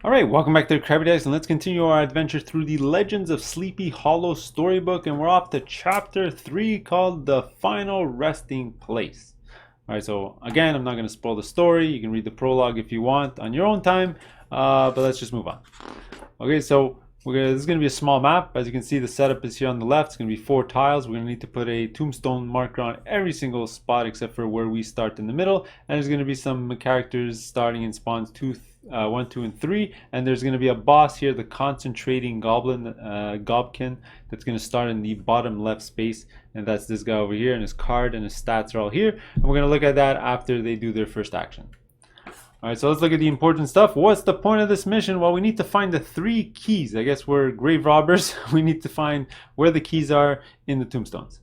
Alright, welcome back to the Crabby and let's continue our adventure through the Legends of Sleepy Hollow storybook, and we're off to chapter 3 called The Final Resting Place. Alright, so again, I'm not going to spoil the story. You can read the prologue if you want on your own time, but let's just move on. Okay, so this is going to be a small map. As you can see, the setup is here on the left. It's going to be 4 tiles. We're going to need to put a tombstone marker on every single spot except for where we start in the middle, and there's going to be some characters starting in spawns 1, 2, and 3, and there's going to be a boss here, the concentrating goblin, Gobkin, that's going to start in the bottom left space, and that's this guy over here, and his card and his stats are all here, and we're going to look at that after they do their first action. Alright, so let's look at the important stuff. What's the point of this mission? Well, we need to find the 3 keys. I guess we're grave robbers. We need to find where the keys are in the tombstones.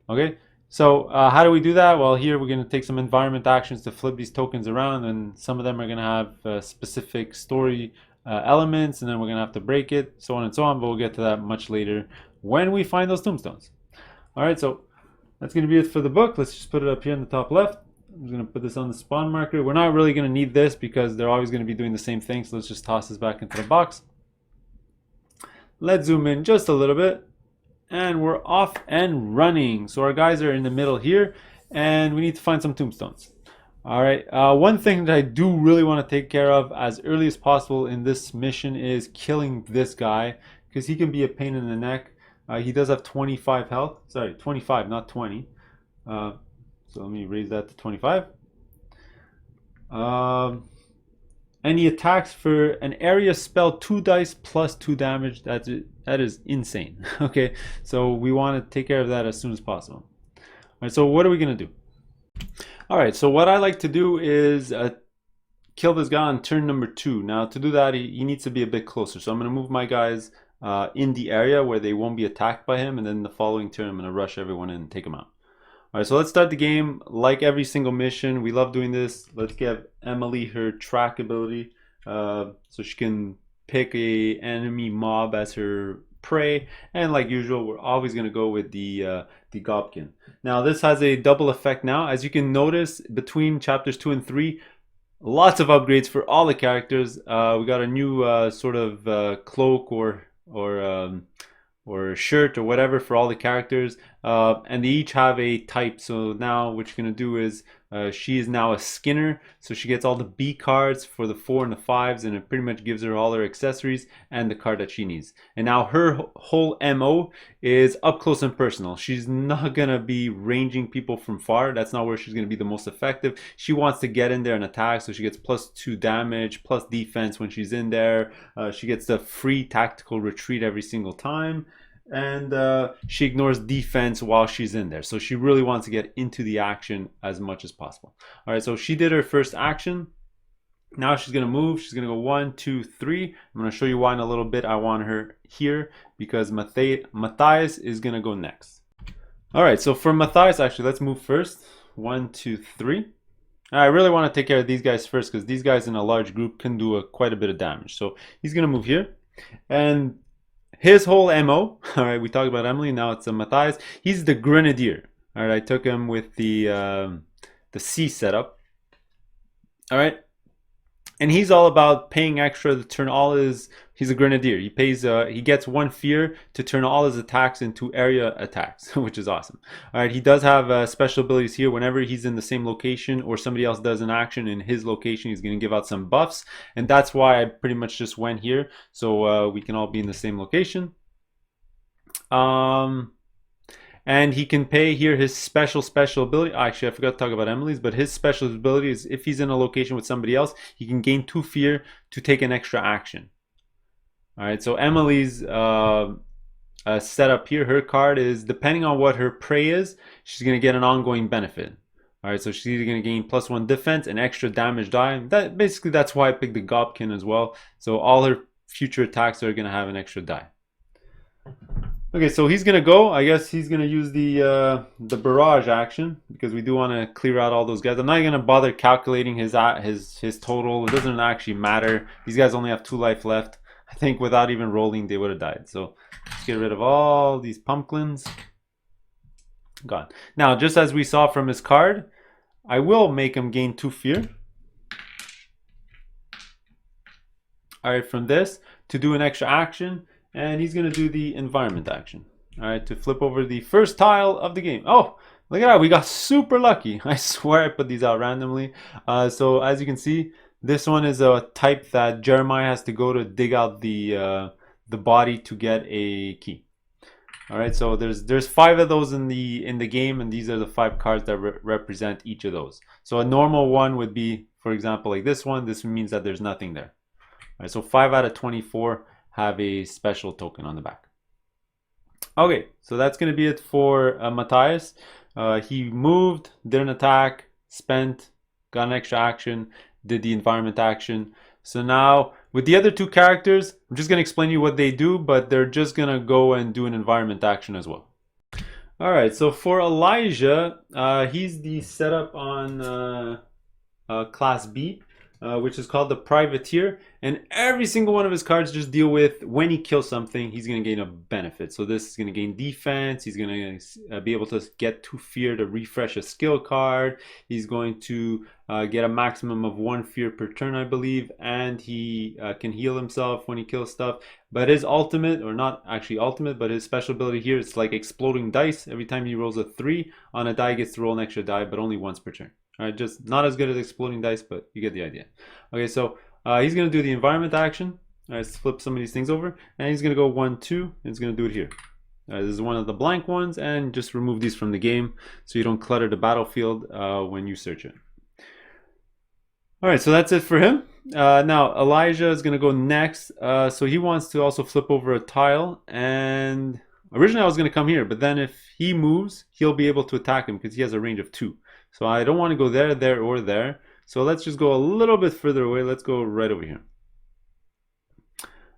Okay, so how do we do that? Well, here we're going to take some environment actions to flip these tokens around, and some of them are going to have specific story elements, and then we're going to have to break it, so on and so on, but we'll get to that much later when we find those tombstones. Alright, so that's going to be it for the book. Let's just put it up here in the top left. I'm just going to put this on the spawn marker. We're not really going to need this because they're always going to be doing the same thing, so let's just toss this back into the box. Let's zoom in just a little bit, and we're off and running. So our guys are in the middle here, and we need to find some tombstones. Alright, one thing that I do really want to take care of as early as possible in this mission is killing this guy, because he can be a pain in the neck. He does have 25 health. Sorry, 25, not 20. So let me raise that to 25. And he attacks for an area spell 2 dice plus 2 damage. That is insane. Okay, so we want to take care of that as soon as possible. Alright, so what are we going to do? Alright, so what I like to do is kill this guy on turn number 2. Now to do that, he needs to be a bit closer. So I'm going to move my guys in the area where they won't be attacked by him. And then the following turn, I'm going to rush everyone in and take him out. Alright, so let's start the game like every single mission. We love doing this. Let's give Emily her track ability so she can pick a enemy mob as her prey. And like usual, we're always going to go with the Gobkin. Now this has a double effect now. As you can notice, between chapters 2 and 3, lots of upgrades for all the characters. We got a new sort of cloak or shirt or whatever for all the characters, and they each have a type. So now what you're going to do is she is now a Skinner, so she gets all the B cards for the 4 and the 5s, and it pretty much gives her all her accessories and the card that she needs. And now her whole MO is up close and personal. She's not going to be ranging people from far. That's not where she's going to be the most effective. She wants to get in there and attack, so she gets plus 2 damage, plus defense when she's in there. She gets the free tactical retreat every single time. And she ignores defense while she's in there, so she really wants to get into the action as much as possible. All right, so she did her first action. Now she's gonna move. She's gonna go 1, 2, 3. I'm gonna show you why in a little bit. I want her here because Matthias is gonna go next. All right, so for Matthias, actually, let's move first. 1, 2, 3. I really want to take care of these guys first because these guys in a large group can do quite a bit of damage. So he's gonna move here, and his whole MO, all right, we talked about Emily, now it's Matthias. He's the Grenadier. All right, I took him with the C setup. All right, and he's all about paying extra to turn all his. He's a Grenadier. He pays. He gets 1 fear to turn all his attacks into area attacks, which is awesome. All right, he does have special abilities here. Whenever he's in the same location or somebody else does an action in his location, he's going to give out some buffs, and that's why I pretty much just went here, so we can all be in the same location. And he can pay here his special ability. Actually, I forgot to talk about Emily's, but his special ability is if he's in a location with somebody else, he can gain 2 fear to take an extra action. All right, so Emily's setup here, her card is, depending on what her prey is, she's going to get an ongoing benefit. All right, so she's either going to gain +1 defense and extra damage die. Basically, that's why I picked the Gobkin as well. So all her future attacks are going to have an extra die. Okay, so he's gonna go. I guess he's gonna use the barrage action because we do want to clear out all those guys. I'm not gonna bother calculating his total. It doesn't actually matter. These guys only have 2 life left. I think without even rolling, they would have died. So let's get rid of all these pumpkins. Gone. Now, just as we saw from his card, I will make him gain 2 fear. all right, from this to do an extra action, and he's going to do the environment action, all right, to flip over the first tile of the game. Oh, look at that, we got super lucky. I swear I put these out randomly. So as you can see, this one is a type that Jeremiah has to go to dig out the body to get a key. All right, so there's 5 of those in the game, and these are the 5 cards that represent each of those. So a normal one would be, for example, like this one. This means that there's nothing there. All right, so 5 out of 24 have a special token on the back. Okay, so that's going to be it for Matthias. He moved, did an attack, spent, got an extra action, did the environment action. So now with the other 2 characters, I'm just going to explain to you what they do, but they're just going to go and do an environment action as well. All right, so for Elijah, he's the setup on Class B, which is called the Privateer, and every single one of his cards just deal with when he kills something, he's going to gain a benefit. So this is going to gain defense, he's going to be able to get 2 fear to refresh a skill card, he's going to get a maximum of 1 fear per turn, I believe, and he can heal himself when he kills stuff. But his ultimate, or not actually ultimate, but his special ability here, it's like exploding dice. Every time he rolls a 3 on a die, he gets to roll an extra die, but only once per turn. All right, just not as good as exploding dice, but you get the idea. Okay, so he's going to do the environment action. All right, let's flip some of these things over, and he's going to go 1, 2, and he's going to do it here. This is one of the blank ones, and just remove these from the game so you don't clutter the battlefield when you search it. All right, so that's it for him. Now Elijah is going to go next. So he wants to also flip over a tile, and originally I was going to come here, but then if he moves, he'll be able to attack him because he has a range of 2. So I don't want to go there, there, or there. So let's just go a little bit further away. Let's go right over here.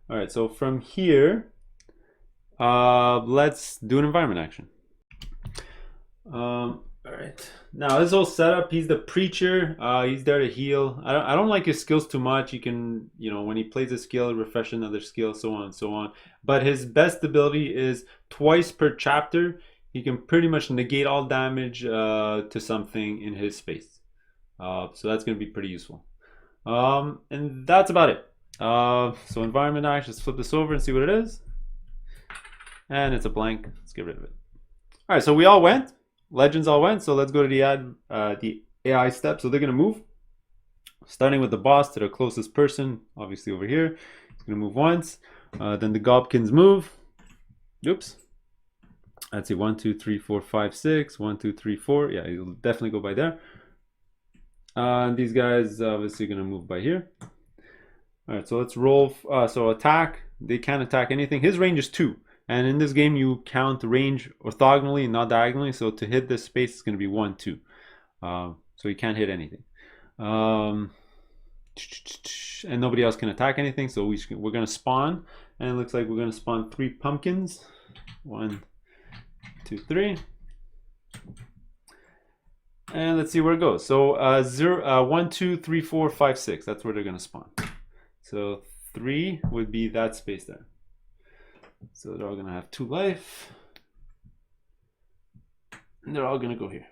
All right, so from here, let's do an environment action. All right, now this whole setup, he's the preacher. He's there to heal. I don't like his skills too much. He can, you know, when he plays a skill, refresh another skill, so on and so on. But his best ability is twice per chapter. He can pretty much negate all damage to something in his space. So that's going to be pretty useful. And that's about it. So environment action, let's flip this over and see what it is. And it's a blank. Let's get rid of it. All right, so we all went. Legends all went. So let's go to the AI step. So they're going to move. Starting with the boss to the closest person, obviously over here. It's going to move once. Then the Gobkins move. Oops. Let's see, 1, 2, 3, 4, 5, 6. 1, 2, 3, 4. Yeah, you'll definitely go by there. And these guys obviously going to move by here. All right, so let's roll. So attack. They can't attack anything. His range is 2. And in this game, you count range orthogonally and not diagonally. So to hit this space, it's going to be 1, 2. So you can't hit anything. And nobody else can attack anything. So we're going to spawn. And it looks like we're going to spawn 3 pumpkins. 1, 2, 3. And let's see where it goes. So 1, 2, 3, 4, 5, 6. That's where they're going to spawn. So 3 would be that space there. So they're all going to have 2 life. And they're all going to go here.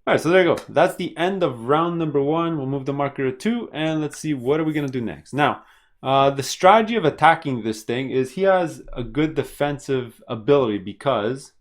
All right, so there you go. That's the end of round number 1. We'll move the marker to 2, and let's see what are we going to do next. Now, the strategy of attacking this thing is he has a good defensive ability because,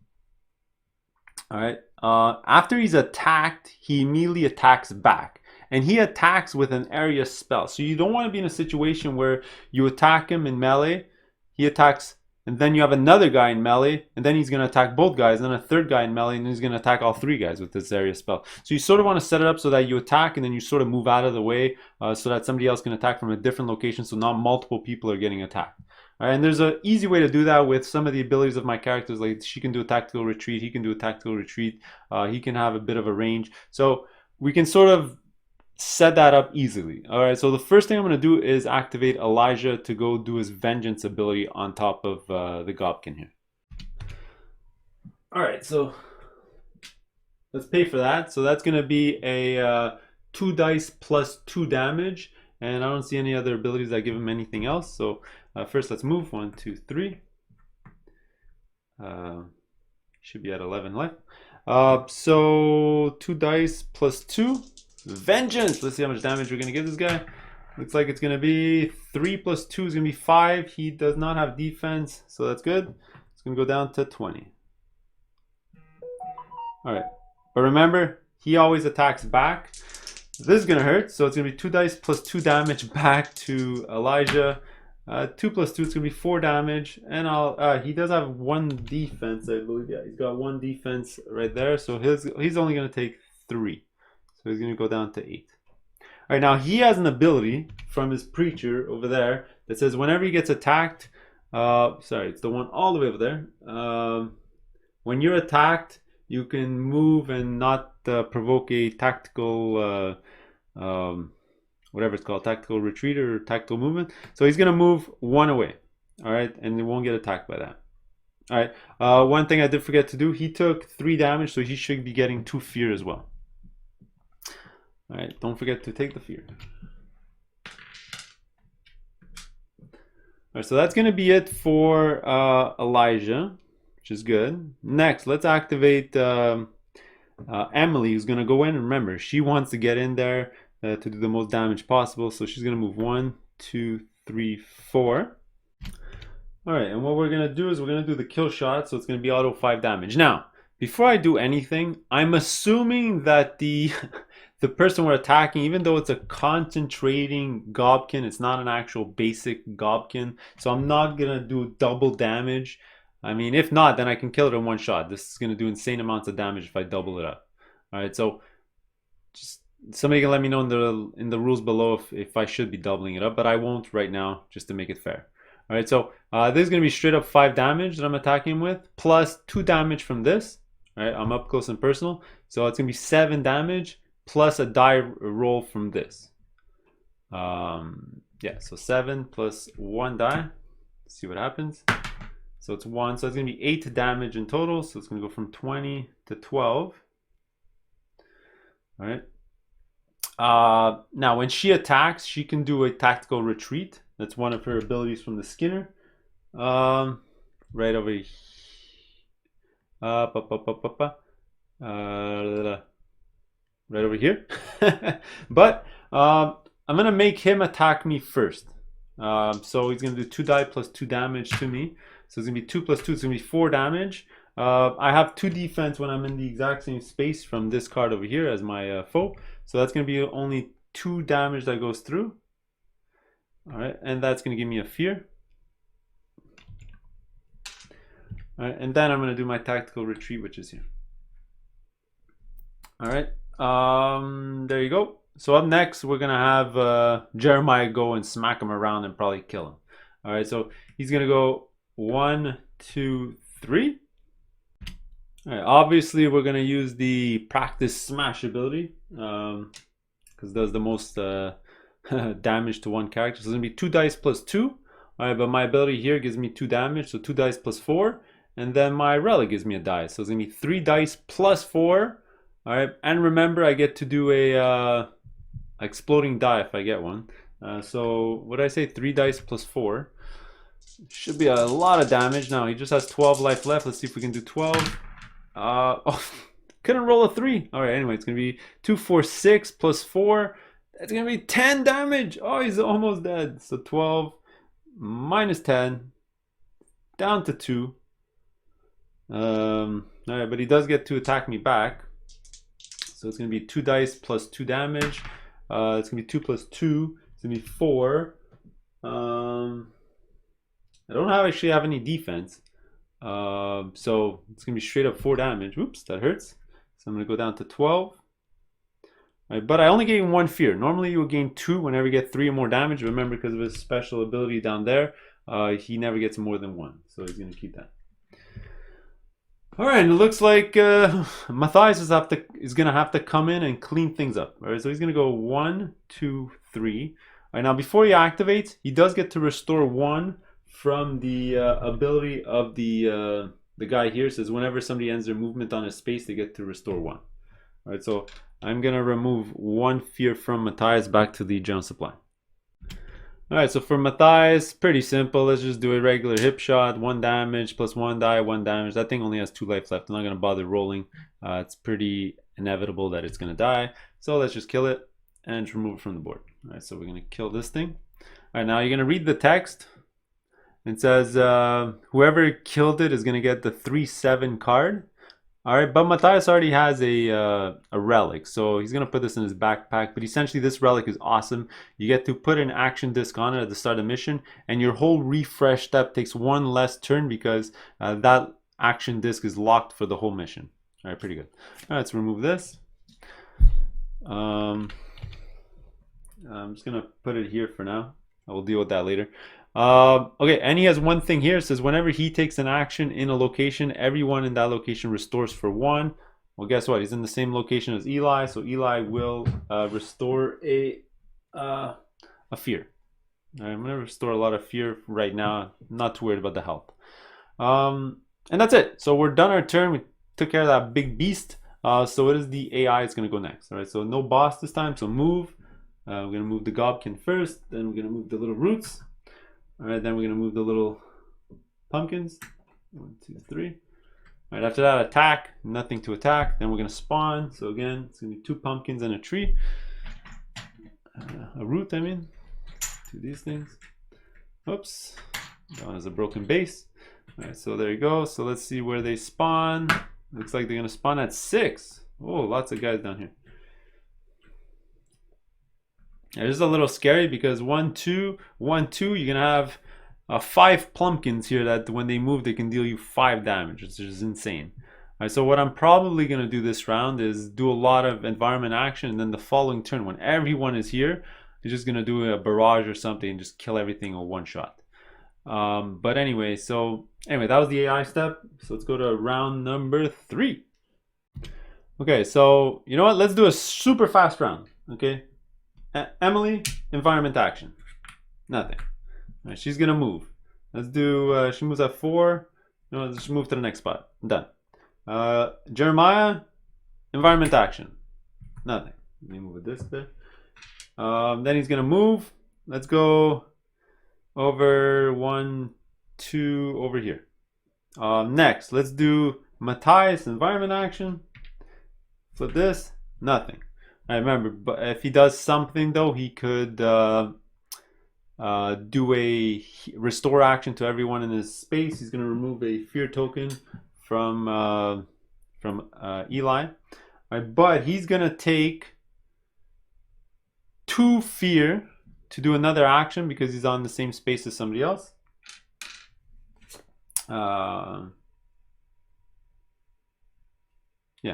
all right, after he's attacked, he immediately attacks back. And he attacks with an area spell. So you don't want to be in a situation where you attack him in melee, he attacks, and then you have another guy in melee, and then he's going to attack both guys, and then a third guy in melee, and he's going to attack all 3 guys with this area spell. So you sort of want to set it up so that you attack, and then you sort of move out of the way so that somebody else can attack from a different location, so not multiple people are getting attacked. All right, and there's an easy way to do that with some of the abilities of my characters. Like she can do a tactical retreat, he can do a tactical retreat, he can have a bit of a range. So we can sort of set that up easily. All right, so the first thing I'm going to do is activate Elijah to go do his vengeance ability on top of the Gobkin here. All right, so let's pay for that. So that's going to be a 2 dice plus 2 damage, and I don't see any other abilities that give him anything else. So first let's move 1, 2, 3. Should be at 11 life. So 2 dice plus 2. Vengeance. Let's see how much damage we're going to give this guy. Looks like it's gonna be 3 plus 2 is gonna be 5. He does not have defense, so that's good. It's gonna go down to 20. Alright. But remember, he always attacks back. This is gonna hurt, so it's gonna be 2 dice plus 2 damage back to Elijah. 2 plus 2, it's gonna be 4 damage, and he does have 1 defense, I believe. Yeah, he's got 1 defense right there, so he's only gonna take 3. So he's gonna go down to 8. Alright, now he has an ability from his preacher over there that says whenever he gets attacked, sorry, it's the one all the way over there. When you're attacked, you can move and not provoke a tactical, whatever it's called, tactical retreat or tactical movement. So he's gonna move 1 away, all right, and he won't get attacked by that. All right. One thing I did forget to do: he took 3 damage, so he should be getting 2 fear as well. All right, don't forget to take the fear. All right, so that's gonna be it for Elijah, which is good. Next, let's activate Emily, who's gonna go in. And remember, she wants to get in there to do the most damage possible. So she's gonna move 1, 2, 3, 4. All right, and what we're gonna do is we're gonna do the kill shot. So it's gonna be auto 5 damage. Now, before I do anything, I'm assuming that the the person we're attacking, even though it's a concentrating Gobkin, it's not an actual basic Gobkin. So I'm not gonna do double damage. I mean, if not, then I can kill it in 1 shot. This is gonna do insane amounts of damage if I double it up. All right, so just somebody can let me know in the rules below if I should be doubling it up, but I won't right now, just to make it fair. All right, so this is gonna be straight up 5 damage that I'm attacking him with, plus 2 damage from this. All right, I'm up close and personal, so it's gonna be 7 damage plus a die roll from this. Yeah, so 7 plus 1 die. Let's see what happens. So it's 1, so it's gonna be 8 damage in total. So it's gonna go from 20 to 12. All right. Now when she attacks, she can do a tactical retreat. That's one of her abilities from the Skinner. Right over here. Right over here. But I'm gonna make him attack me first. So he's gonna do 2 die plus 2 damage to me. So it's gonna be 2 plus 2. It's gonna be 4 damage. I have 2 defense when I'm in the exact same space from this card over here as my foe. So that's gonna be only 2 damage that goes through. All right, and that's gonna give me a fear. All right, and then I'm gonna do my tactical retreat, which is here. All right, there you go. So up next, we're gonna have Jeremiah go and smack him around and probably kill him. All right, so he's gonna go 1, 2, 3. All right, obviously we're gonna use the practice smash ability because it does the most damage to 1 character. So it's gonna be 2 dice plus 2. All right, but my ability here gives me 2 damage, so 2 dice plus 4, and then my relic gives me a die, so it's gonna be 3 dice plus 4. All right, and remember I get to do a exploding die if I get one. So what did I say? 3 dice plus 4. Should be a lot of damage. Now he just has 12 life left. Let's see if we can do 12. Oh, couldn't roll a 3. All right, anyway, it's gonna be 2, 4, 6 plus 4. That's gonna be 10 damage. Oh, he's almost dead. So 12 minus 10 down to 2. All right, but he does get to attack me back. So it's gonna be 2 dice plus 2 damage. It's gonna be 2 plus 2. It's gonna be 4. I don't actually have any defense. So it's gonna be straight up 4 damage. Oops, that hurts. So I'm gonna go down to 12. All right, but I only gain 1 fear. Normally you would gain 2 whenever you get 3 or more damage. Remember, because of his special ability down there, he never gets more than 1. So he's gonna keep that. All right, and it looks like Matthias is gonna have to come in and clean things up. All right, so he's gonna go 1, 2, 3. All right, now before he activates, he does get to restore 1 from the ability of the guy here. It says whenever somebody ends their movement on a space, they get to restore 1. All right, so I'm gonna remove 1 fear from Matthias back to the general supply. All right, so for Matthias, pretty simple. Let's just do a regular hip shot, 1 damage plus 1 die, 1 damage. That thing only has 2 life left. I'm not gonna bother rolling. It's pretty inevitable that it's gonna die. So let's just kill it. and just remove it from the board. All right, so we're gonna kill this thing. All right, now you're gonna read the text. It says whoever killed it is gonna get the 3/7 card. All right, but Matthias already has a relic, so he's gonna put this in his backpack. But essentially, this relic is awesome. You get to put an action disc on it at the start of the mission, and your whole refresh step takes one less turn because that action disc is locked for the whole mission. All right, pretty good. All right, let's remove this. I'm just gonna put it here for now. I will deal with that later. Okay, and he has one thing here. It says whenever he takes an action in a location, everyone in that location restores for 1. Well, guess what? He's in the same location as Eli, so Eli will restore a fear. All right, I'm gonna restore a lot of fear right now. I'm not too worried about the health. And that's it. So we're done our turn. We took care of that big beast. So it is the AI is gonna go next. All right, so no boss this time. So move. We're gonna move the Gobkin first. Then we're gonna move the little roots. All right, then we're gonna move the little pumpkins. 1, 2, 3. All right, after that, attack. Nothing to attack. Then we're gonna spawn. So again, it's gonna be 2 pumpkins and a tree. A root, I mean. 2 of these things. Oops. That one has a broken base. All right, so there you go. So let's see where they spawn. Looks like they're gonna spawn at 6. Oh, lots of guys down here. It is a little scary because 1, 2, 1, 2. You're gonna have 5 plumpkins here that when they move, they can deal you 5 damage, which is insane. All right, so what I'm probably gonna do this round is do a lot of environment action, and then the following turn, when everyone is here, you're just gonna do a barrage or something and just kill everything in one shot. But anyway, that was the AI step. So let's go to round number 3. Okay, so you know what? Let's do a super fast round. Okay. Emily, environment action. Nothing. All right, she's gonna move. Let's do. She moves at 4. No, let's move to the next spot. Done. Jeremiah, environment action. Nothing. Let me move this bit. Then he's gonna move. Let's go over 1, 2 over here. Next, let's do Matthias, environment action. Flip this. Nothing. I remember, but if he does something though, he could do a restore action to everyone in his space. He's going to remove a fear token from Eli. All right, but he's going to take 2 fear to do another action because he's on the same space as somebody else. Yeah,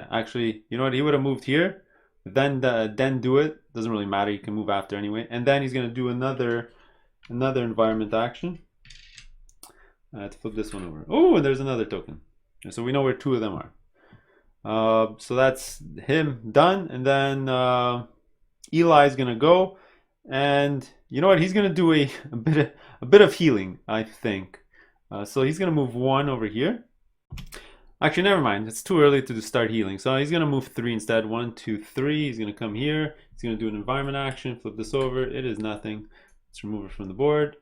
actually, you know what? He would have moved here. Then do it. Doesn't really matter. You can move after anyway. And then he's gonna do another environment action. Let's flip this one over. Oh, and there's another token. So we know where 2 of them are. So that's him done. And then Eli's gonna go, and you know what? He's gonna do a bit of healing, I think. So he's gonna move 1 over here. Actually, never mind. It's too early to start healing. So he's going to move 3 instead. 1, 2, 3. He's going to come here. He's going to do an environment action. Flip this over. It is nothing. Let's remove it from the board.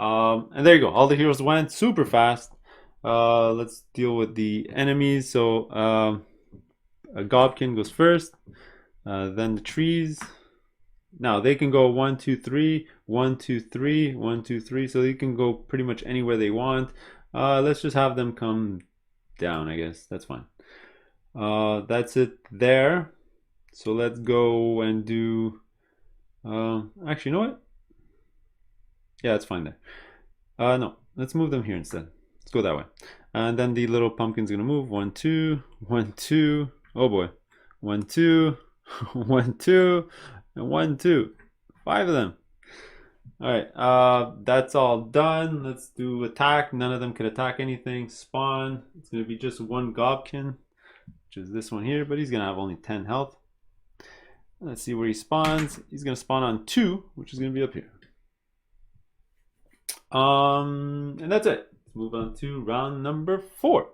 And there you go. All the heroes went super fast. Let's deal with the enemies. So a Gobkin goes first. Then the trees. Now they can go 1, 2, 3. 1, 2, 3. 1, 2, 3. So they can go pretty much anywhere they want. Let's just have them come down, I guess. That's fine. That's it there. So let's go and do actually, you know what? Yeah, it's fine there. No, let's move them here instead. Let's go that way. And then the little pumpkin's gonna move. 1, 2, 1, 2. Oh boy. 1, 2, 1, 2, and 1, 2. 5 of them. All right, that's all done. Let's do attack. None of them could attack anything. Spawn. It's going to be just 1 Gobkin, which is this one here, but he's going to have only 10 health. Let's see where he spawns. He's going to spawn on 2, which is going to be up here. And that's it. Let's move on to round number 4. All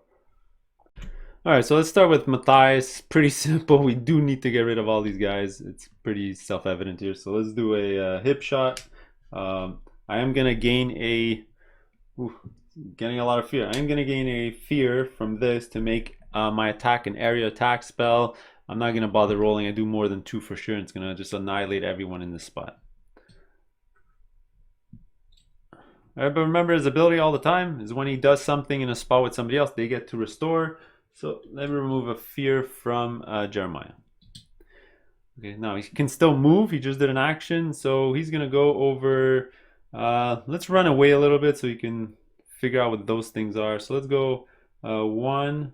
right, so let's start with Matthias. Pretty simple. We do need to get rid of all these guys. It's pretty self-evident here. So let's do a hip shot. I am gonna gain getting a lot of fear. I am gonna gain a fear from this to make my attack an area attack spell. I'm not going to bother rolling. I do more than 2 for sure. It's going to just annihilate everyone in this spot. All right, but remember, his ability all the time is when he does something in a spot with somebody else, they get to restore. So let me remove a fear from Jeremiah. Okay, now he can still move. He just did an action. So he's going to go over. Let's run away a little bit so you can figure out what those things are. So let's go 1.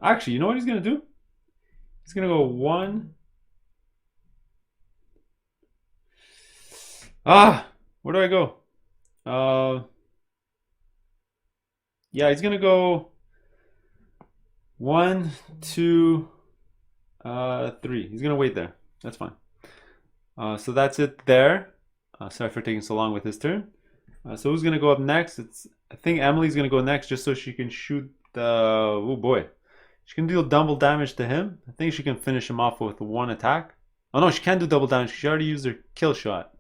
Actually, you know what he's going to do? He's going to go 1. Where do I go? Yeah, he's going to go 1, 2, 3. He's going to wait there. That's fine. So that's it there. Sorry for taking so long with his turn. So who's going to go up next? I think Emily's going to go next just so she can shoot the... Oh boy. She can deal double damage to him. I think she can finish him off with 1 attack. Oh no, she can't do double damage. She already used her kill shot.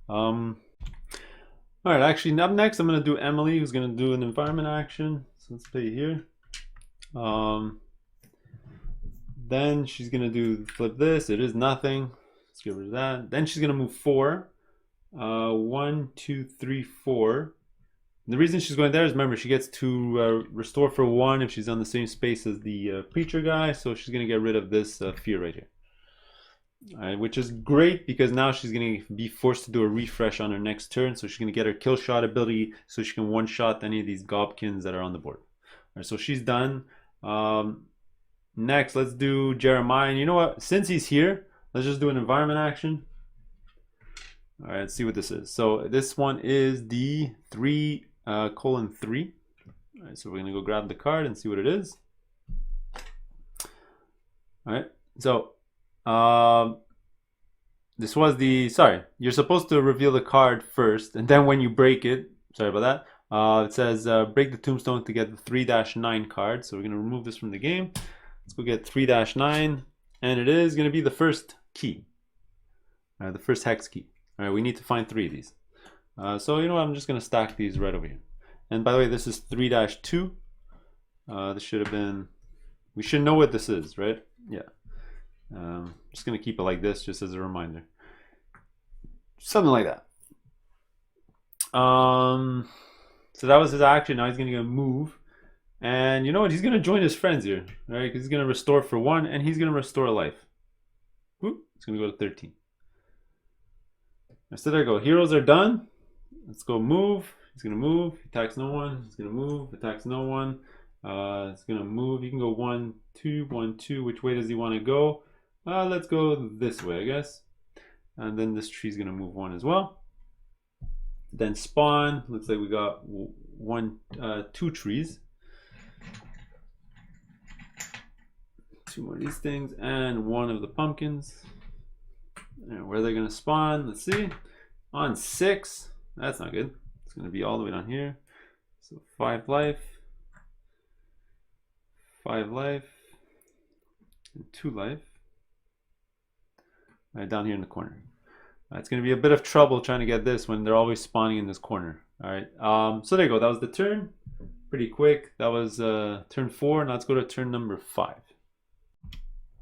Alright, actually up next I'm going to do Emily, who's going to do an environment action. So let's play here. Then she's going to do flip this. It is nothing. Let's get rid of that. Then she's going to move 4. 1, 2, 3, 4. The reason she's going there is, remember, she gets to restore for 1 if she's on the same space as the preacher guy. So she's going to get rid of this fear right here. Alright, which is great because now she's going to be forced to do a refresh on her next turn. So she's going to get her kill shot ability so she can one-shot any of these gobkins that are on the board. Alright, so she's done. Next, let's do Jeremiah. And you know what? Since he's here, let's just do an environment action. All right, let's see what this is. So this one is the 3:3. All right, so we're gonna go grab the card and see what it is. All right, so this was the, sorry, you're supposed to reveal the card first, and then when you break it, sorry about that, it says break the tombstone to get the 3-9 card. So we're gonna remove this from the game. Let's go get 3-9, and it is gonna be the first key, the first hex key. All right, we need to find 3 of these. So you know what, I'm just gonna stack these right over here. And by the way, this is 3-2. This should have been, we should know what this is, right? Yeah. Just gonna keep it like this just as a reminder. Something like that. So that was his action. Now he's gonna move. And you know what, he's gonna join his friends here, right? Because he's gonna restore for 1 and he's gonna restore life. Whoop, it's gonna go to 13. So there you go. Heroes are done. Let's go move. He's gonna move. Attacks no one. He's gonna move. Attacks no one. It's gonna move. You can go 1, 2, 1, 2. Which way does he want to go? Let's go this way, I guess. And then this tree's gonna move 1 as well. Then spawn. Looks like we got 2 trees. 2 more of these things and 1 of the pumpkins. And where they're gonna spawn, let's see. On 6, that's not good. It's gonna be all the way down here. So 5 life, 5 life, and 2 life. Right down here in the corner. It's gonna be a bit of trouble trying to get this when they're always spawning in this corner. All right. So there you go. That was the turn. Pretty quick. That was turn 4. Now let's go to turn number 5.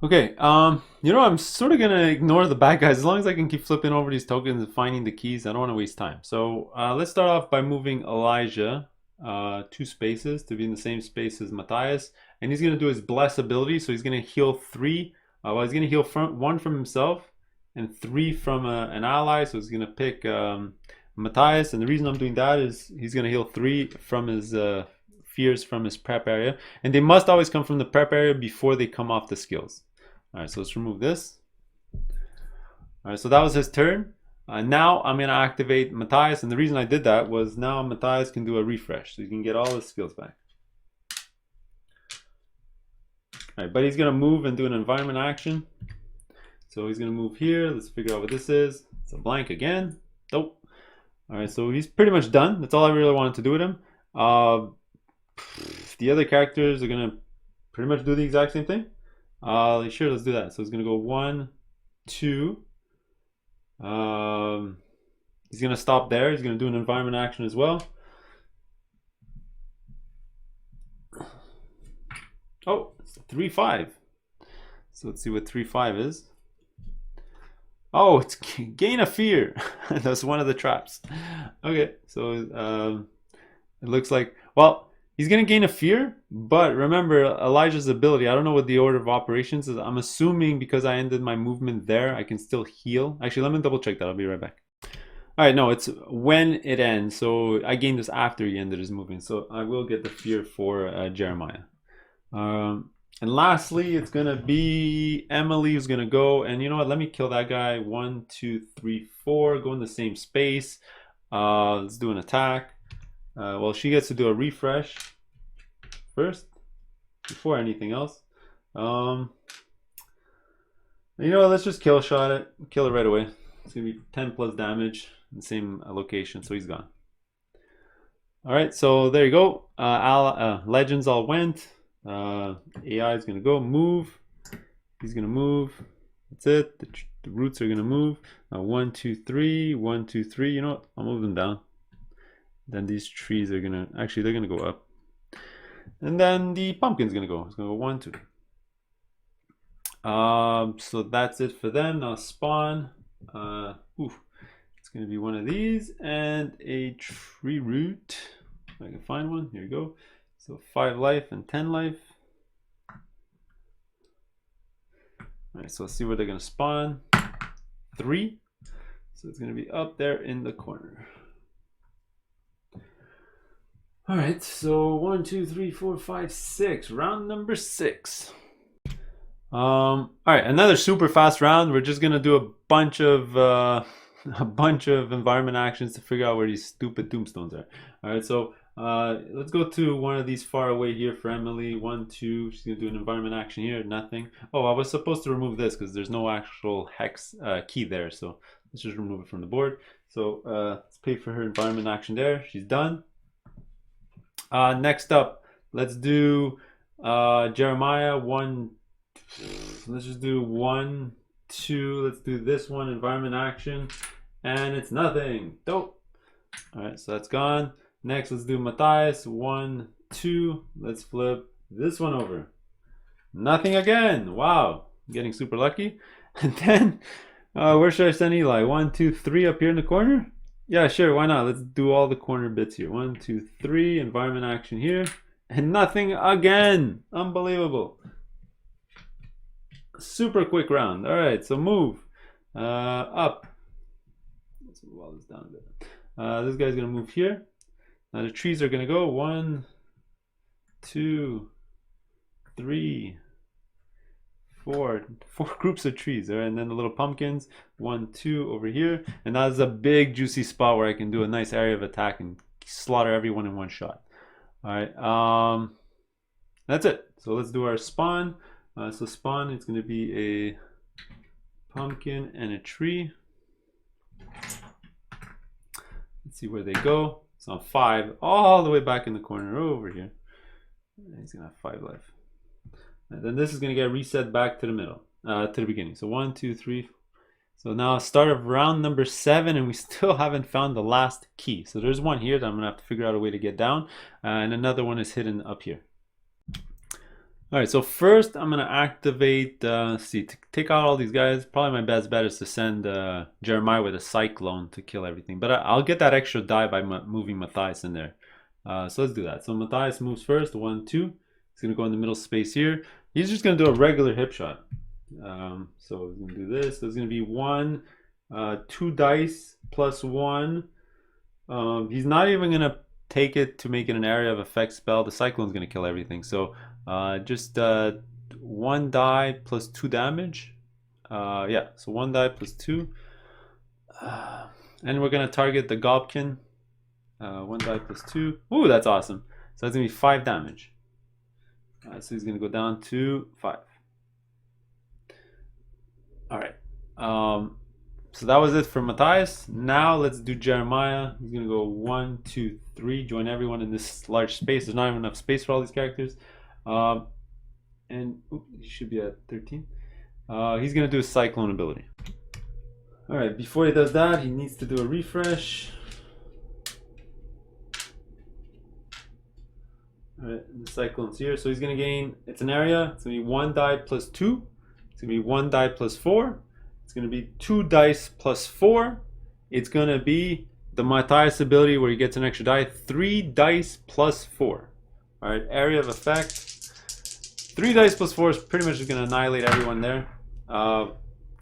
Okay, you know, I'm sort of gonna ignore the bad guys as long as I can keep flipping over these tokens and finding the keys. I don't want to waste time. So let's start off by moving Elijah 2 spaces to be in the same space as Matthias, and he's gonna do his bless ability. So he's gonna heal 3. Well, he's gonna heal 1 from himself and 3 from an ally. So he's gonna pick Matthias, and the reason I'm doing that is he's gonna heal 3 from his fears from his prep area, and they must always come from the prep area before they come off the skills. All right, so let's remove this. All right, so that was his turn. Now I'm gonna activate Matthias, and the reason I did that was now Matthias can do a refresh, so he can get all his skills back. All right, but he's gonna move and do an environment action. So he's gonna move here. Let's figure out what this is. It's a blank again. Nope. All right, so he's pretty much done. That's all I really wanted to do with him. The other characters are gonna pretty much do the exact same thing. Sure, let's do that. So it's gonna go 1, 2. He's gonna stop there. He's gonna do an environment action as well. Oh, it's 3-5. So let's see what 3/5 is. Oh, it's gain a fear. That's one of the traps. Okay, so it looks like, well, he's gonna gain a fear, but remember Elijah's ability. I don't know what the order of operations is. I'm assuming because I ended my movement there, I can still heal. Actually, let me double check that. I'll be right back. All right, no, it's when it ends. So I gained this after he ended his movement. So I will get the fear for Jeremiah. And lastly, it's gonna be Emily who's gonna go. And you know what? Let me kill that guy. 1, 2, 3, 4. Go in the same space. Let's do an attack. Well, she gets to do a refresh first before anything else. You know what? Let's just kill shot it. Kill it right away. It's gonna be 10 plus damage in the same location, so he's gone. All right, so there you go. Legends all went. AI is gonna go move. He's gonna move. That's it. The roots are gonna move. 1, 2, 3. 1, 2, 3. You know what? I'll move them down. Then these trees are gonna they're gonna go up. And then the pumpkin's gonna go. It's gonna go 1, 2. So that's it for them. Now spawn. It's gonna be one of these and a tree root. If I can find one. Here we go. So 5 life and 10 life. All right, so let's see where they're gonna spawn. 3. So it's gonna be up there in the corner. All right, so 1, 2, 3, 4, 5, 6. Round number 6. All right, another super fast round. We're just gonna do a bunch of environment actions to figure out where these stupid tombstones are. All right, so let's go to one of these far away here for Emily. 1, 2. She's gonna do an environment action here. Nothing. Oh, I was supposed to remove this because there's no actual hex key there. So let's just remove it from the board. So let's pay for her environment action there. She's done. Next up, let's do Jeremiah 1. Let's just do 1, 2. Let's do this one, environment action, and it's nothing. Dope. All right, so that's gone. Next, let's do Matthias 1, 2. Let's flip this one over. Nothing again. Wow, I'm getting super lucky. And then where should I send Eli? 1, 2, 3 up here in the corner. Yeah, sure, why not? Let's do all the corner bits here. 1, 2, 3, environment action here. And nothing again. Unbelievable. Super quick round. All right, so move. Up. Let's move all this down a bit. This guy's gonna move here. Now the trees are gonna go 1, 2, 3, 4 groups of trees. All right, and then the little pumpkins. 1, 2 over here, and that's a big juicy spot where I can do a nice area of attack and slaughter everyone in one shot. All right, that's it. So let's do our spawn. So spawn, it's going to be a pumpkin and a tree. Let's see where they go. It's on 5, all the way back in the corner over here. He's going to have 5 life. And then this is going to get reset back to the middle, to the beginning. So 1, 2, 3. So now start of round number 7, and we still haven't found the last key. So there's one here that I'm going to have to figure out a way to get down. And another one is hidden up here. All right, so first I'm gonna activate, to take out all these guys. Probably my best bet is to send Jeremiah with a cyclone to kill everything. But I'll get that extra die by moving Matthias in there. So let's do that. So Matthias moves first, 1, 2. He's gonna go in the middle space here. He's just gonna do a regular hip shot. So he's gonna do this. There's gonna be 1, 2 dice plus 1. He's not even gonna take it to make it an area of effect spell. The cyclone's gonna kill everything. So just 1 die plus 2 damage. Yeah, so 1 die plus 2. And we're gonna target the Gobkin. 1 die plus 2. Ooh, that's awesome. So that's gonna be 5 damage. So he's gonna go down to 5. All right. So that was it for Matthias. Now let's do Jeremiah. He's gonna go 1, 2, 3. Join everyone in this large space. There's not even enough space for all these characters. And he should be at 13. He's gonna do a cyclone ability. All right. Before he does that, he needs to do a refresh. All right. The cyclone's here, so he's gonna gain. It's an area. It's gonna be 1 die plus 2. It's going to be 1 die plus 4. It's going to be 2 dice plus 4. It's going to be the Matthias ability where he gets an extra die, 3 dice plus 4. All right, area of effect. 3 dice plus 4 is pretty much just going to annihilate everyone there.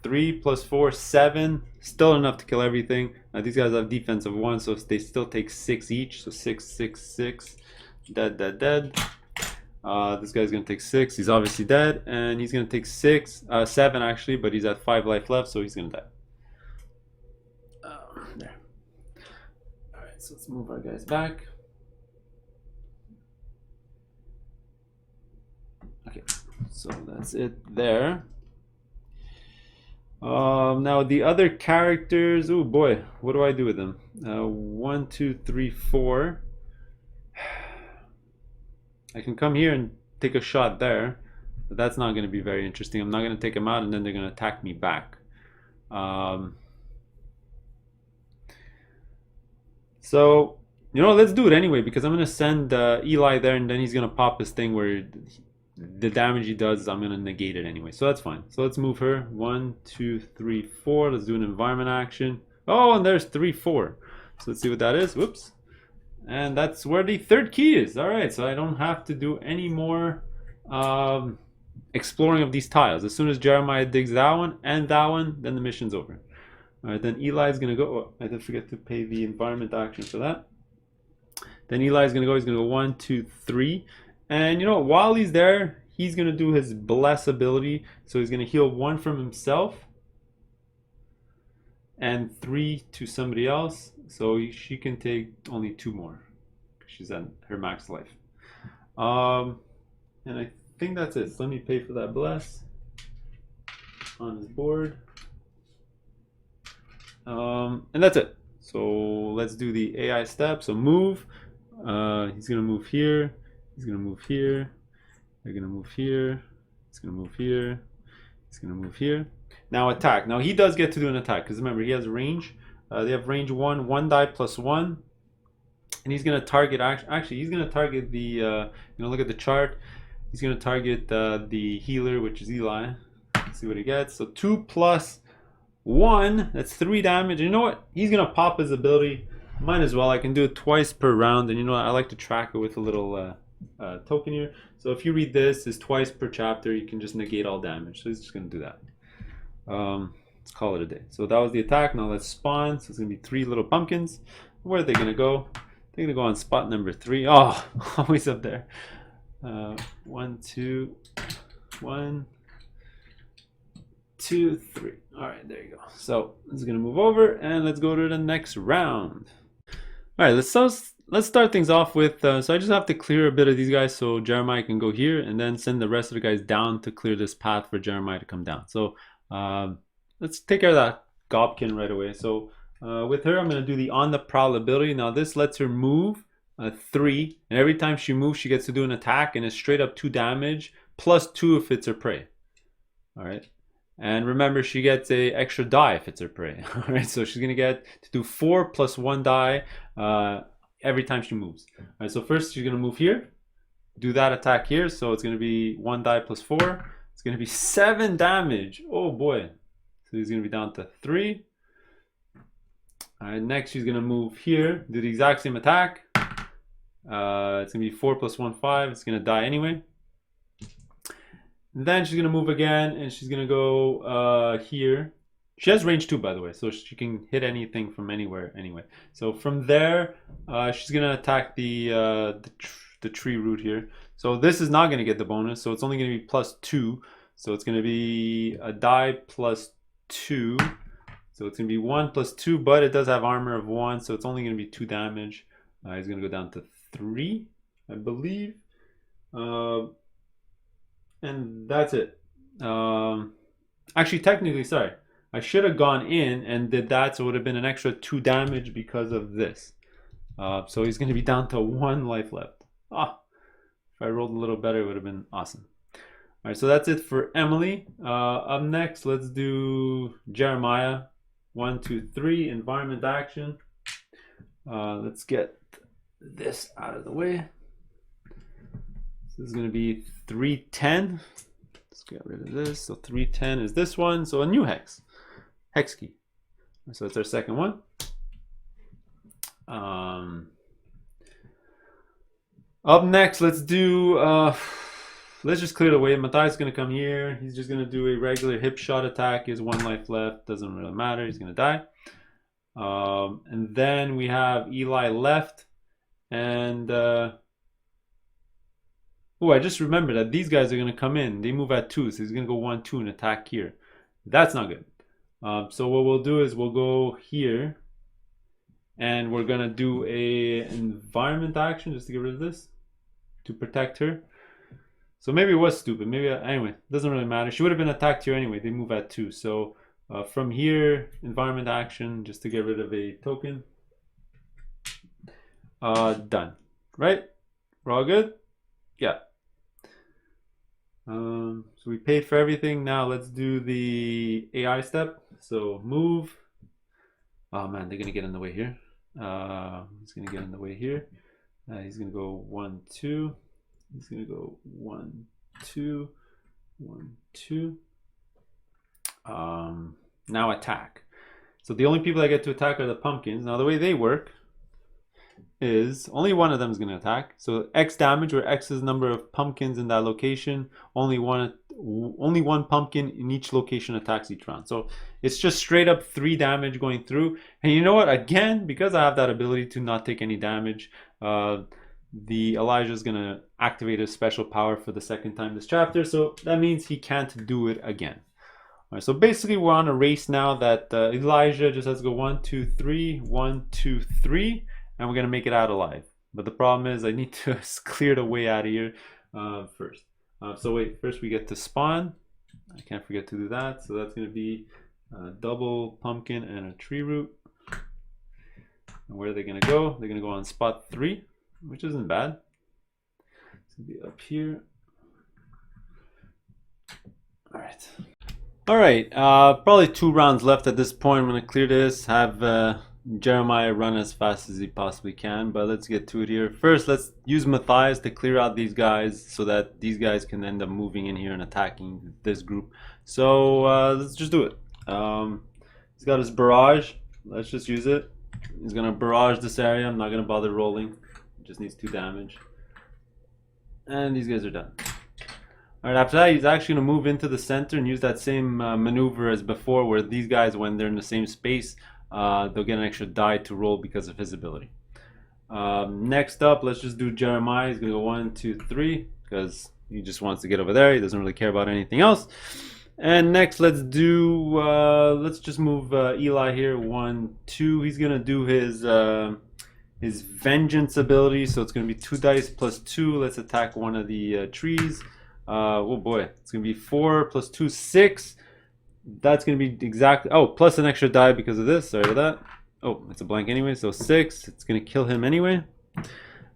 3 plus 4, 7. Still enough to kill everything. These guys have defense of 1, so they still take 6 each. So 6, 6, 6. Dead, dead, dead. This guy's going to take 6. He's obviously dead. And he's going to take 7 actually, but he's at 5 life left, so he's going to die. There. Alright, so let's move our guys back. Okay, so that's it there. Now the other characters, oh boy, what do I do with them? 1, 2, 3, 4. I can come here and take a shot there, but that's not going to be very interesting. I'm not going to take them out and then they're going to attack me back. So, you know, let's do it anyway because I'm going to send Eli there and then he's going to pop his thing where the damage he does, I'm going to negate it anyway. So that's fine. So let's move her. 1, 2, 3, 4. Let's do an environment action. Oh, and there's 3, 4. So let's see what that is. Whoops. And that's where the third key is. All right, so I don't have to do any more exploring of these tiles. As soon as Jeremiah digs that one and that one, then the mission's over. All right, then Eli's going to go. Oh, I did forget to pay the environment action for that. Then Eli's going to go. He's going to go 1, 2, 3. And you know what? While he's there, he's going to do his bless ability. So he's going to heal 1 from himself and 3 to somebody else. So she can take only 2 more. She's at her max life. And I think that's it. So let me pay for that bless on his board. And that's it. So let's do the AI step. So move. He's going to move here. He's going to move here. They're going to move here. He's going to move here. He's going to move here. Now attack. Now he does get to do an attack because remember he has range. They have range 1, 1 die plus 1, and he's gonna target. Actually, he's gonna target the. Look at the chart. He's gonna target the healer, which is Eli. Let's see what he gets. So 2 plus 1. That's 3 damage. And you know what? He's gonna pop his ability. Might as well. I can do it twice per round, and you know what? I like to track it with a little token here. So if you read this, it's twice per chapter. You can just negate all damage. So he's just gonna do that. Let's call it a day. So that was the attack. Now let's spawn. So it's gonna be 3 little pumpkins. Where are they gonna go? They're gonna go on spot number 3. Oh, always up there. 1, 2, 1, 2, 3. All right, there you go. So this is gonna move over, and let's go to the next round. All right, let's start things off with. So I just have to clear a bit of these guys, so Jeremiah can go here, and then send the rest of the guys down to clear this path for Jeremiah to come down. So let's take care of that Gobkin right away. So with her, I'm going to do the on the prowl ability. Now this lets her move 3, and every time she moves, she gets to do an attack, and it's straight up 2 damage plus 2 if it's her prey. All right, and remember she gets a extra die if it's her prey. All right, so she's going to get to do 4 plus 1 die every time she moves. All right, so first she's going to move here, do that attack here. So it's going to be 1 die plus 4. It's going to be 7 damage. Oh boy. So he's going to be down to 3. All right, next she's going to move here, do the exact same attack. It's going to be 4 plus 1, 5. It's going to die anyway. And then she's going to move again, and she's going to go here. She has range 2, by the way, so she can hit anything from anywhere anyway. So from there, she's going to attack the tree root here. So this is not going to get the bonus, so it's only going to be plus 2. So it's going to be a die plus 2. So it's going to be 1 plus 2, but it does have armor of 1, so it's only going to be 2 damage. He's going to go down to 3, I believe. And that's it. Actually, technically, sorry. I should have gone in and did that, so it would have been an extra 2 damage because of this. So he's going to be down to 1 life left. If I rolled a little better, it would have been awesome. All right, so that's it for Emily. Up next, let's do Jeremiah. 1, 2, 3, environment action. Let's get this out of the way. This is going to be 310. Let's Get rid of this. So 310 is this one. So a new hex key. So it's our second one. Up next, let's do let's just clear the way. Matthias is gonna come here. He's just gonna do a regular hip shot attack. He has 1 life left. Doesn't really matter. He's gonna die. And then we have Eli left, and oh, I just remembered that these guys are gonna come in. They move at 2, so he's gonna go 1-2 and attack here. That's not good. So what we'll do is we'll go here, and we're gonna do a environment action just to get rid of this, to protect her. So maybe it was stupid. Maybe anyway, doesn't really matter. She would have been attacked here anyway. They move at 2. So from here, environment action just to get rid of a token. Done. Right? We're all good? Yeah. So we paid for everything. Now let's do the AI step. So move. Oh man, they're gonna get in the way here. He's gonna get in the way here. He's gonna go 1-2. He's gonna go 1-2, 1-2. Now attack. So the only people that get to attack are the pumpkins. Now the way they work is only one of them is going to attack. So X damage, where X is the number of pumpkins in that location. Only one pumpkin in each location attacks each round. So it's just straight up 3 damage going through. And you know what? Again, because I have that ability to not take any damage, the Elijah is going to activate his special power for the 2nd time this chapter. So that means he can't do it again. All right, so basically we're on a race now that Elijah just has to go 1, 2, 3, 1, 2, 3. And we're gonna make it out alive. But the problem is I need to clear the way out of here first. So wait, first we get to spawn. I can't forget to do that. So that's gonna be a double pumpkin and a tree root. And where are they gonna go? They're gonna go on spot 3, which isn't bad. It's gonna be up here. All right, probably 2 rounds left at this point. I'm gonna clear this, have Jeremiah run as fast as he possibly can, but let's get to it here. First, let's use Matthias to clear out these guys so that these guys can end up moving in here and attacking this group. So let's just do it. He's got his barrage. Let's just use it. He's gonna barrage this area. I'm not gonna bother rolling. It just needs 2 damage. And these guys are done. All right, after that, he's actually gonna move into the center and use that same maneuver as before, where these guys, when they're in the same space, they'll get an extra die to roll because of his ability. Next up, let's just do Jeremiah. He's gonna go 1, 2, 3 because he just wants to get over there. He doesn't really care about anything else. And next, let's do let's just move Eli here 1, 2. He's gonna do his vengeance ability, so it's gonna be 2 dice plus 2. Let's attack one of the trees. Oh boy, it's gonna be 4 plus 2, 6. That's going to be exactly, oh, plus an extra die because of this. Sorry about that. Oh, it's a blank anyway, so 6. It's going to kill him anyway.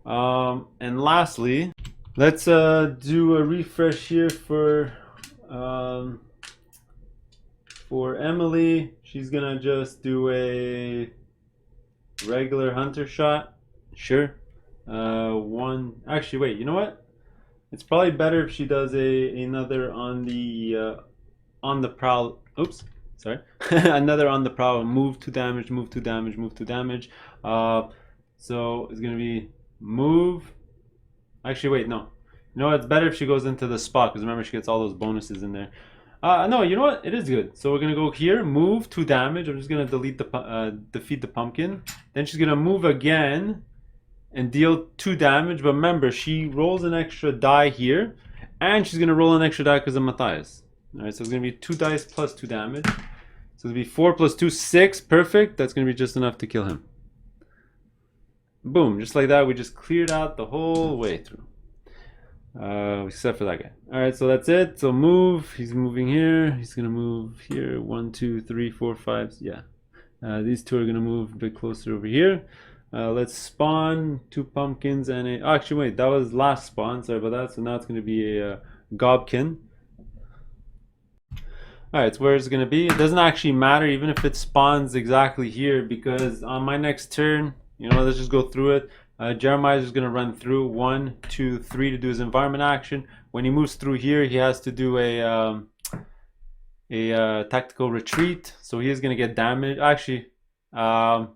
And lastly, let's do a refresh here for Emily. She's going to just do a regular hunter shot. Sure. Actually, wait, you know what? It's probably better if she does another on the prowl. Oops, sorry. Another on the prowl. Move 2 damage, move 2 damage, move 2 damage. So it's gonna be move. Actually, wait, no. You know what? It's better if she goes into the spot, because remember she gets all those bonuses in there. No, you know what? It is good. So we're gonna go here, move 2 damage. I'm just gonna delete the defeat the pumpkin. Then she's gonna move again and deal 2 damage. But remember, she rolls an extra die here, and she's gonna roll an extra die because of Matthias. All right, so it's gonna be 2 dice plus 2 damage. So it'll be 4 plus 2, 6. Perfect. That's gonna be just enough to kill him. Boom, just like that. We just cleared out the whole way through, except for that guy. All right, so that's it. So move. He's moving here. He's gonna move here. 1, 2, 3, 4, 5. Yeah. These 2 are gonna move a bit closer over here. Let's spawn 2 pumpkins and a. Oh, actually, wait. That was last spawn. Sorry about that. So now it's gonna be a gobkin. Alright, it's where it's going to be. It doesn't actually matter even if it spawns exactly here, because on my next turn, you know, let's just go through it. Jeremiah's is going to run through 1, 2, 3 to do his environment action. When he moves through here, he has to do a tactical retreat, so he is going to get damaged. Actually, yeah,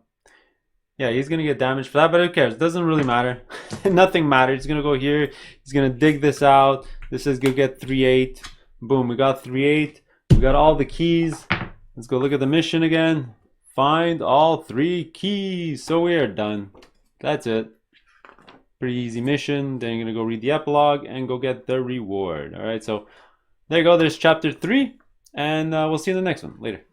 he's going to get damaged for that, but who cares? It doesn't really matter. Nothing matters. He's going to go here. He's going to dig this out. This is going to get 3-8. Boom, we got 3-8. We got all the keys. Let's go look at the mission again. Find all 3 keys. So we are done. That's it. Pretty easy mission. Then you're going to go read the epilogue and go get the reward. All right, so there you go. There's chapter 3. And we'll see you in the next one. Later.